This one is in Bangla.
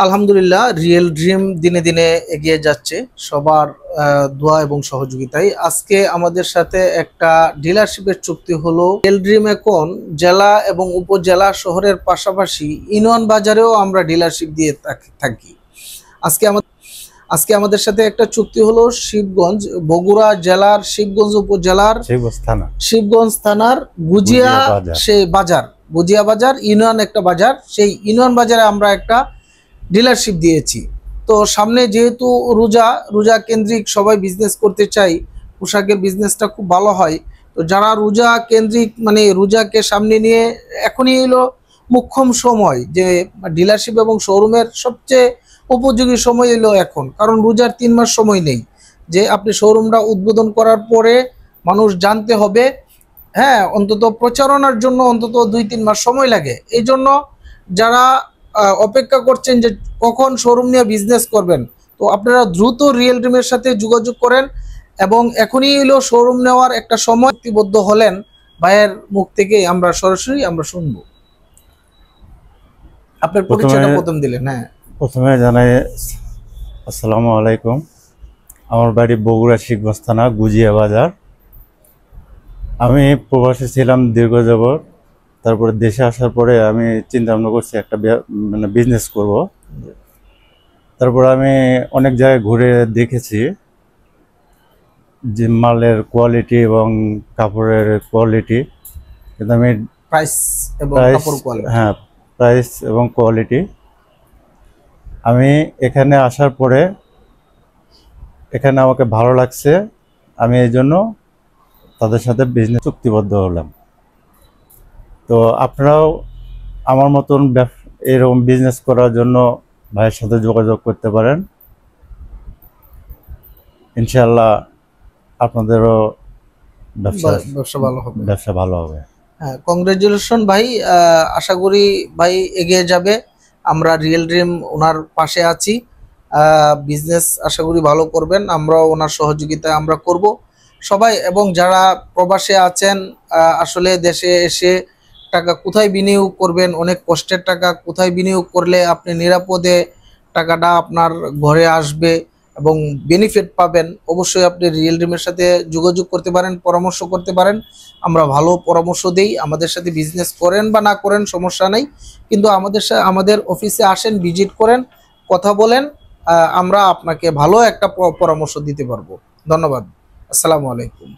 আলহামদুলিল্লাহ, রিয়েল ড্রিম দিনে দিনে এগিয়ে যাচ্ছে সবার দোয়া এবং সহযোগিতায়। আজকে আমাদের সাথে একটা ডিলারশিপের চুক্তি হলো। রিয়েল ড্রিম এখন জেলা এবং উপজেলা শহরের পাশাপাশি ইউনিয়ন বাজারেও আমরা ডিলারশিপ দিয়ে থাকি। আজকে আমাদের আজকে আমাদের সাথে একটা চুক্তি হলো শিবগঞ্জ, বগুড়া জেলার শিবগঞ্জ উপজেলার শিবগঞ্জ থানার গুজিয়া গুজিয়া বাজার ইউনিয়ন একটা বাজার, সেই ইউনিয়ন বাজারে আমরা একটা ডিলারশিপ দিয়েছি। তো সামনে যেহেতু রোজা কেন্দ্রিক সবাই বিজনেস করতে চাই, পোশাকের বিজনেসটা খুব ভালো হয়। তো যারা রোজা কেন্দ্রিক মানে রোজাকে সামনে নিয়ে এখনই এলো মোক্ষম সময়, যে ডিলারশিপ এবং শোরুমের সবচেয়ে উপযোগী সময় এলো এখন, কারণ রোজার 3 মাস সময় নেই যে আপনি শোরুমটা উদ্বোধন করার পরে মানুষ জানতে হবে। হ্যাঁ, অন্তত প্রচারণার জন্য অন্তত 2-3 মাস সময় লাগে। এই জন্য যারা অপেক্ষা করছেন যে কখন শোরুম নিয়ে বিজনেস করবেন, তো আপনারা দ্রুত রিয়েল ড্রিমের সাথে যোগাযোগ করেন এবং এখনই এলো শোরুম নেওয়ার একটা সময়। চুক্তিবদ্ধ হলেন ভাইয়ের মুখ থেকে আমরা সরাসরি শুনবো। আপনার পরিচয়টা প্রথম দিলেন। হ্যাঁ, প্রথমে জানাই আসসালামু আলাইকুম। আমার বাড়ি বগুড়া শিবগঞ্জ থানা গুজিয়া বাজার। আমি প্রবাসী ছিলাম দীর্ঘ যাবৎ। তারপরে দেশে আসার পরে আমি চিন্তা ভাবনা করছি একটা বিজনেস করব। তারপর আমি অনেক জায়গায় ঘুরে দেখেছি যে মালের কোয়ালিটি এবং কাপড়ের কোয়ালিটি, কিন্তু আমি প্রাইস এবং কোয়ালিটি আমি এখানে আসার পরে এখানে আমাকে ভালো লাগছে। আমি এই জন্য তাদের সাথে বিজনেস চুক্তিবদ্ধ হলাম। তো আপনারাও আমার মতন এরকম বিজনেস করার জন্য ভাইয়ের সাথে যোগাযোগ করতে পারেন। ইনশাআল্লাহ আপনাদেরও ব্যবসা ভালো হবে। হ্যাঁ, কংগ্রেচুলেশন ভাই। আশা করি ভাই এগিয়ে যাবে। আমরা রিয়েল ড্রিম ওনার পাশে আছি। বিজনেস আশা করি ভালো করবেন, আমরাও ওনার সহযোগিতায় আমরা করব সবাই। এবং যারা প্রবাসে আছেন, আসলে দেশে এসে টাকা কোথায় বিনিয়োগ করবেন, অনেক কষ্টের টাকা কোথায় বিনিয়োগ করলে আপনি নিরাপদে টাকাটা আপনার ঘরে আসবে এবং বেনিফিট পাবেন, অবশ্যই আপনি রিয়েল ড্রিমের সাথে যোগাযোগ করতে পারেন, পরামর্শ করতে পারেন। আমরা ভালো পরামর্শ দেই। আমাদের সাথে বিজনেস করেন বা না করেন সমস্যা নেই, কিন্তু আমাদের অফিসে আসেন, ভিজিট করেন, কথা বলেন, আমরা আপনাকে ভালো একটা পরামর্শ দিতে পারবো। ধন্যবাদ। আসসালামু আলাইকুম।